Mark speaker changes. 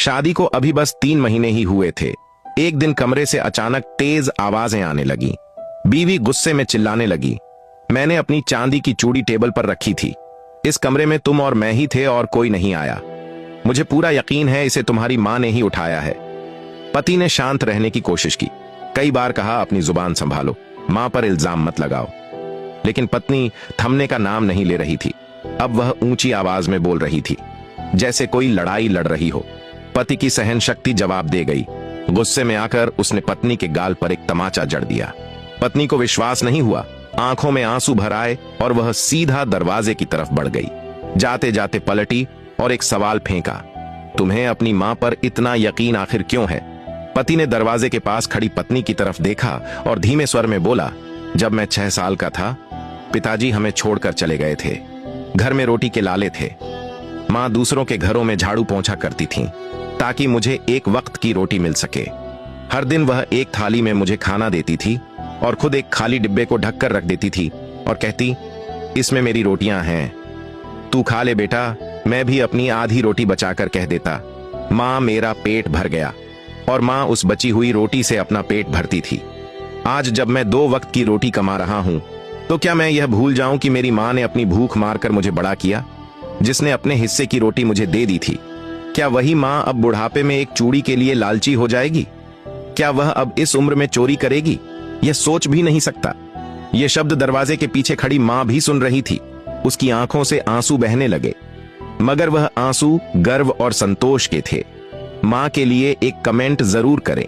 Speaker 1: शादी को अभी बस 3 महीने ही हुए थे। एक दिन कमरे से अचानक तेज आवाजें आने लगी। बीवी गुस्से में चिल्लाने लगी। मैंने अपनी चांदी की चूड़ी टेबल पर रखी थी। इस कमरे में तुम और मैं ही थे और कोई नहीं आया। मुझे पूरा यकीन है इसे तुम्हारी मां ने ही उठाया है। पति ने शांत रहने की कोशिश की। कई बार कहा अपनी जुबान संभालो, मां पर इल्जाम मत लगाओ। लेकिन पत्नी थमने का नाम नहीं ले रही थी। अब वह ऊंची आवाज में बोल रही थी, जैसे कोई लड़ाई लड़ रही हो। पति की सहन शक्ति जवाब दे गई। गुस्से में आकर उसने पत्नी के गाल पर एक तमाचा जड़ दिया। पत्नी को विश्वास नहीं हुआ। आंखों में आंसू भर आए और वह सीधा दरवाजे की तरफ बढ़ गई। जाते जाते पलटी और एक सवाल फेंका, तुम्हें अपनी मां पर इतना यकीन आखिर क्यों है? पति ने दरवाजे के पास खड़ी पत्नी की तरफ देखा और धीमे स्वर में बोला, जब मैं 6 साल का था पिताजी हमें छोड़कर चले गए थे। घर में रोटी के लाले थे। मां दूसरों के घरों में झाड़ू पोंछा करती थीं ताकि मुझे एक वक्त की रोटी मिल सके। हर दिन वह एक थाली में मुझे खाना देती थी और खुद एक खाली डिब्बे को ढककर रख देती थी और कहती, इसमें मेरी रोटियां हैं, तू खा ले बेटा। मैं भी अपनी आधी रोटी बचाकर कह देता, मां मेरा पेट भर गया। और मां उस बची हुई रोटी से अपना पेट भरती थी। आज जब मैं 2 वक्त की रोटी कमा रहा हूं तो क्या मैं यह भूल जाऊं कि मेरी मां ने अपनी भूख मारकर मुझे बड़ा किया, जिसने अपने हिस्से की रोटी मुझे दे दी थी? क्या वही मां अब बुढ़ापे में एक चूड़ी के लिए लालची हो जाएगी? क्या वह अब इस उम्र में चोरी करेगी? यह सोच भी नहीं सकता। यह शब्द दरवाजे के पीछे खड़ी मां भी सुन रही थी। उसकी आंखों से आंसू बहने लगे, मगर वह आंसू गर्व और संतोष के थे। मां के लिए एक कमेंट जरूर करें।